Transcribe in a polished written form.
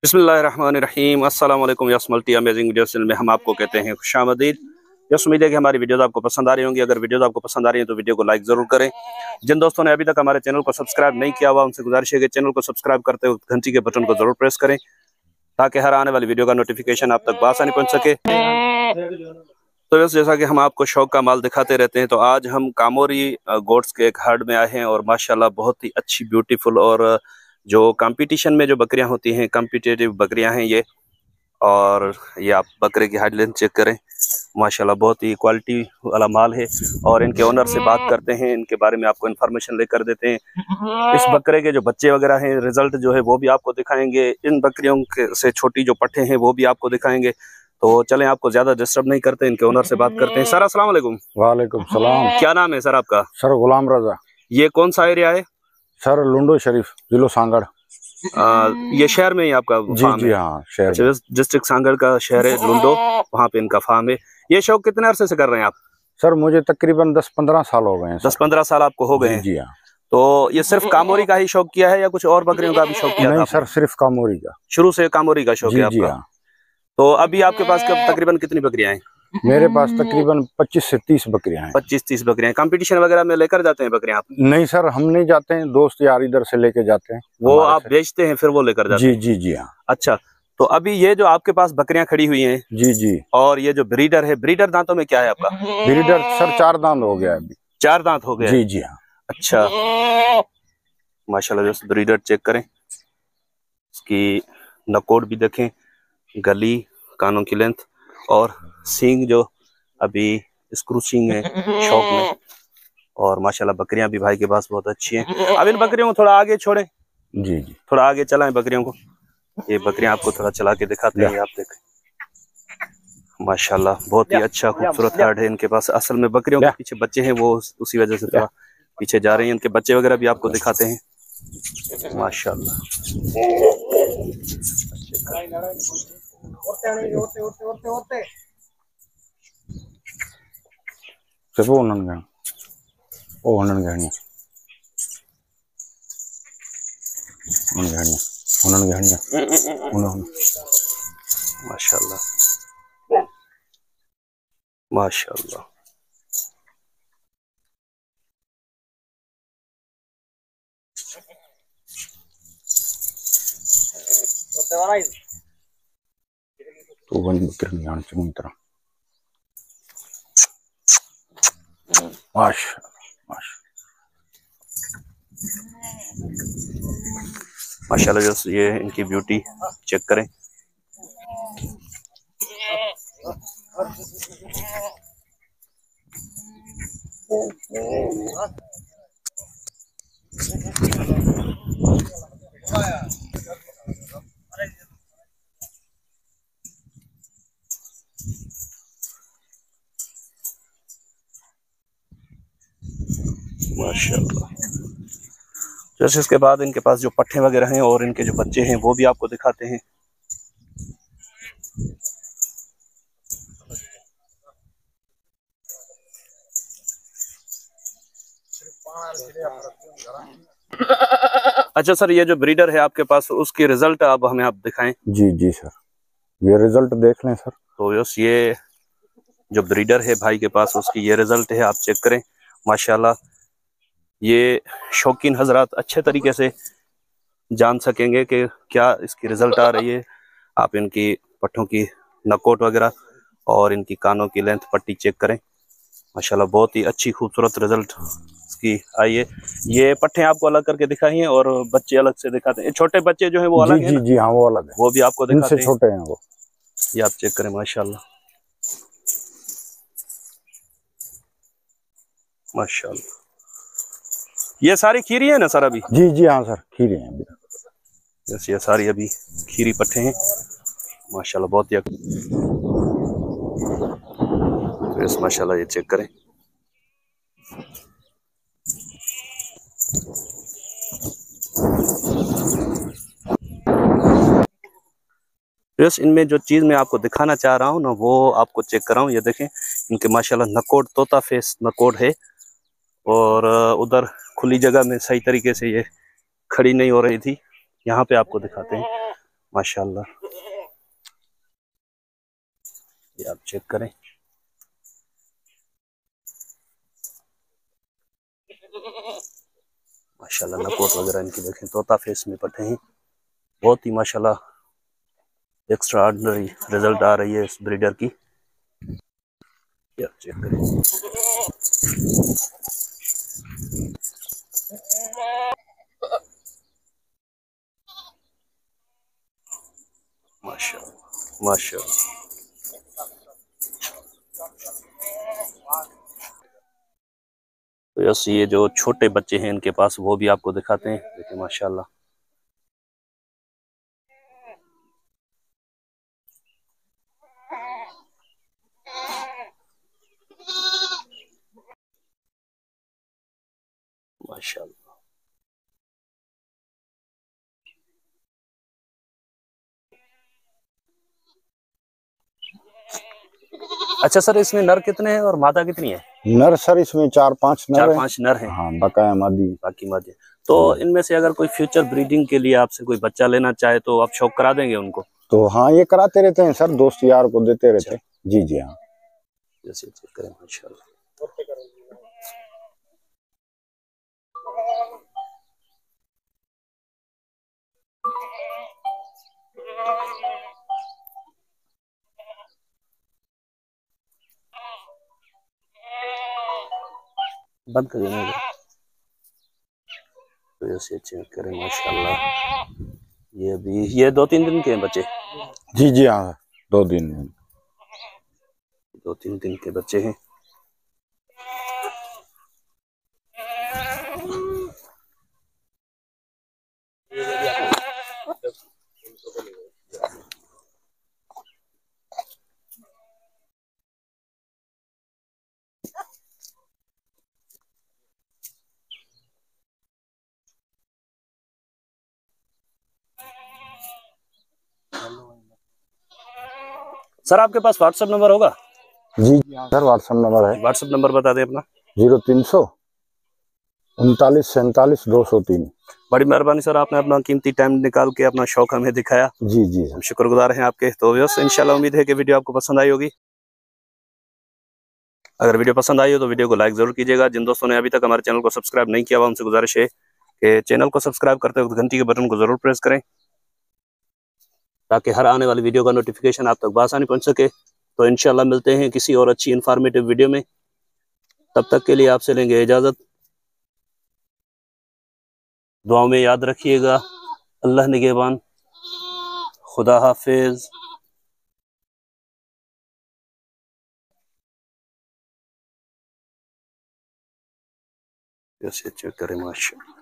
बिस्मिल्लाहिर्रहमानिर्रहीम। अस्सलाम वालेकुम। Yes multi amazing video channel में हम आपको कहते हैं खुशामदीद। यस, उम्मीद है कि हमारी वीडियोस आपको पसंद आ रही होंगी। अगर वीडियोस आपको पसंद आ रही हैं तो वीडियो को लाइक ज़रूर करें। जिन दोस्तों ने अभी तक हमारे चैनल को सब्सक्राइब नहीं किया हुआ उनसे गुजारिश है कि चैनल को सब्सक्राइब करते हुए घंटी के बटन को ज़रूर प्रेस करें ताकि हर आने वाली वीडियो का नोटिफिकेशन आप तक बआसानी पहुँच सके। तो बस जैसा कि हम आपको शौक का माल दिखाते रहते हैं, तो आज हम कामोरी गोट्स के एक हर्ड में आए हैं और माशाल्लाह बहुत ही अच्छी ब्यूटीफुल और जो कंपटीशन में जो बकरियां होती हैं, कम्पिटिटिव बकरियां हैं ये। और ये आप बकरे की हाइट लेंथ चेक करें, माशाल्लाह बहुत ही क्वालिटी वाला माल है। और इनके ओनर से बात करते हैं, इनके बारे में आपको इन्फॉर्मेशन लेकर देते हैं। इस बकरे के जो बच्चे वगैरह हैं, रिजल्ट जो है वो भी आपको दिखाएंगे। इन बकरियों के से छोटी जो पट्टे हैं वो भी आपको दिखाएंगे। तो चलें, आपको ज्यादा डिस्टर्ब नहीं करते, इनके ओनर से बात करते हैं। सर अस्सलाम वालेकुम। वालेकुम सलाम। क्या नाम है सर आपका? सर गुलाम रजा। ये कौन सा एरिया है? सर लुंडो शरीफ, जिलो सांगड़। ये शहर में ही आपका फार्म जी है? हाँ, शहर अच्छा, में। डिस्ट्रिक्ट सांगड़ का शहर है लुंडो, वहाँ पे इनका फार्म है। ये शौक कितने अरसे से कर रहे हैं आप? सर मुझे तकरीबन 10-15 साल हो गए हैं। 10-15 साल आपको हो गए हैं? जी हाँ। तो ये सिर्फ कामोरी का ही शौक किया है या कुछ और बकरियों का भी शौक किया था नहीं आपने? सर, सिर्फ कामोरी का। शुरू से कामोरी का शौक है जी आपका? हाँ। तो अभी आपके पास तकरीबन कितनी बकरियां हैं? मेरे पास तकरीबन 25 से 30 बकरियां हैं। 25-30 बकरियां। कंपटीशन वगैरह में लेकर जाते हैं बकरियां आप? नहीं सर, हम नहीं जाते हैं, दोस्त यार इधर से लेके जाते हैं। वो आप बेचते हैं फिर वो लेकर जाते हैं? जी हाँ। अच्छा, तो अभी ये जो आपके पास बकरियां खड़ी हुई हैं, जी, और ये जो ब्रीडर है, ब्रीडर दांतों में क्या है आपका? ब्रीडर सर 4 दांत हो गया अभी। 4 दांत हो गए? जी हाँ। अच्छा, माशाल्लाह। जो ब्रीडर चेक करें, इसकी नकोट भी देखें, गली, कानों की लेंथ और सींग जो अभी स्क्रू सींग है शौक में। और माशाल्लाह बकरियां भी भाई के पास बहुत अच्छी हैं। अब इन बकरियों को थोड़ा आगे छोड़ें, जी, थोड़ा आगे चलाएं बकरियों को। ये बकरियां आपको थोड़ा चला के दिखाते हैं, आप देखें माशाल्लाह बहुत ही अच्छा खूबसूरत हर्ड है इनके पास। असल में बकरियों के पीछे बच्चे हैं, वो उसी वजह से थोड़ा पीछे जा रहे हैं। इनके बच्चे वगैरह भी आपको दिखाते हैं माशाल्लाह। माशाल्लाह माशाल्लाह। तो बनी बकरी जान चंगी तरह। माशाल्लाह। जो ये इनकी ब्यूटी चेक करें, माशाल्लाह। जैसे इसके बाद इनके पास जो पट्टे वगैरह हैं और इनके जो बच्चे हैं वो भी आपको दिखाते हैं। अच्छा सर, ये जो ब्रीडर है आपके पास, उसकी रिजल्ट अब हमें आप दिखाएं। जी सर, ये रिजल्ट देख लें सर। तो यस, ये जो ब्रीडर है भाई के पास, उसकी ये रिजल्ट है, आप चेक करें माशाल्लाह। ये शौकीन हजरात अच्छे तरीके से जान सकेंगे कि क्या इसकी रिजल्ट आ रही है। आप इनकी पट्टों की नकोट वगैरह और इनकी कानों की लेंथ पट्टी चेक करें, माशाल्लाह बहुत ही अच्छी खूबसूरत रिजल्ट इसकी आई है। ये पट्टे आपको अलग करके दिखाई हैं और बच्चे अलग से दिखाते हैं। छोटे बच्चे जो हैं वो अलग हैं? जी हाँ, वो अलग है, वो भी आपको दिखाते हैं। इनसे छोटे हैं वो। ये आप चेक करें माशाल्लाह माशाल्लाह। ये सारी खीरी है ना सर अभी? जी हाँ सर, खीरे हैं अभी। जैसे ये सारी अभी खीरी पट्टे हैं माशाल्लाह बहुत ही। तो इस माशाल्लाह ये चेक करें, यस। इनमें जो चीज़ मैं आपको दिखाना चाह रहा हूँ ना, वो आपको चेक कर रहा हूँ। ये देखें, इनके माशाल्लाह नकोट तोता फेस नकोट है। और उधर खुली जगह में सही तरीके से ये खड़ी नहीं हो रही थी, यहाँ पे आपको दिखाते हैं माशाल्लाह, ये आप चेक करें। माशाल्लाह नकोट वगैरह इनकी देखें, तोता फेस में पट्टे हैं। बहुत ही माशाल्लाह एक्स्ट्रा ऑर्डिनरी रिजल्ट आ रही है इस ब्रीडर की। ये आप चेक करें। माशाल्लाह माशाल्लाह। तो यस, ये जो छोटे बच्चे हैं इनके पास वो भी आपको दिखाते हैं। देखिए माशाल्लाह, माशाल्लाह। अच्छा सर, इसमें नर कितने हैं और मादा कितनी है? नर सर इसमें 4-5 नर है। 4-5 नर हैं। हाँ, बकाया मादी बाकी मादी। तो इनमें से अगर कोई फ्यूचर ब्रीडिंग के लिए आपसे कोई बच्चा लेना चाहे तो आप शौक करा देंगे उनको? तो हाँ, ये कराते रहते हैं सर, दोस्त यार को देते रहते हैं। जी जी हाँ। जैसे चेक करें माशाल्लाह। बंद कर देना। तो जैसे चेक करें माशाल्लाह, ये अभी ये 2-3 दिन के हैं बच्चे। जी जी हाँ, 2 दिन। 2-3 दिन के बच्चे हैं। सर आपके पास व्हाट्सएप नंबर होगा? जी सर, व्हाट्सएप नंबर है। व्हाट्सएप नंबर बता दें अपना। 0300 39 47 203। बड़ी मेहरबानी सर, आपने अपना कीमती टाइम निकाल के अपना शौक हमें दिखाया। जी जी हम शुक्रगुजार हैं आपके। तो व्यूअर्स, इंशाल्लाह उम्मीद है कि वीडियो आपको पसंद आई होगी। अगर वीडियो पसंद आई हो तो वीडियो को लाइक जरूर कीजिएगा। जिन दोस्तों ने अभी तक हमारे चैनल को सब्सक्राइब नहीं किया हुआ, उनसे गुजारिश है कि चैनल को सब्सक्राइब करते वक्त घंटी के बटन को जरूर प्रेस करें, ताकि हर आने वाली वीडियो का नोटिफिकेशन आप तक बआसानी पहुंच सके। तो इंशाल्लाह मिलते हैं किसी और अच्छी इंफॉर्मेटिव वीडियो में। तब तक के लिए आपसे लेंगे इजाजत। दुआओं में याद रखिएगा। अल्लाह निगहबान। खुदा हाफिज। कैसे चेक करें माशाल्लाह।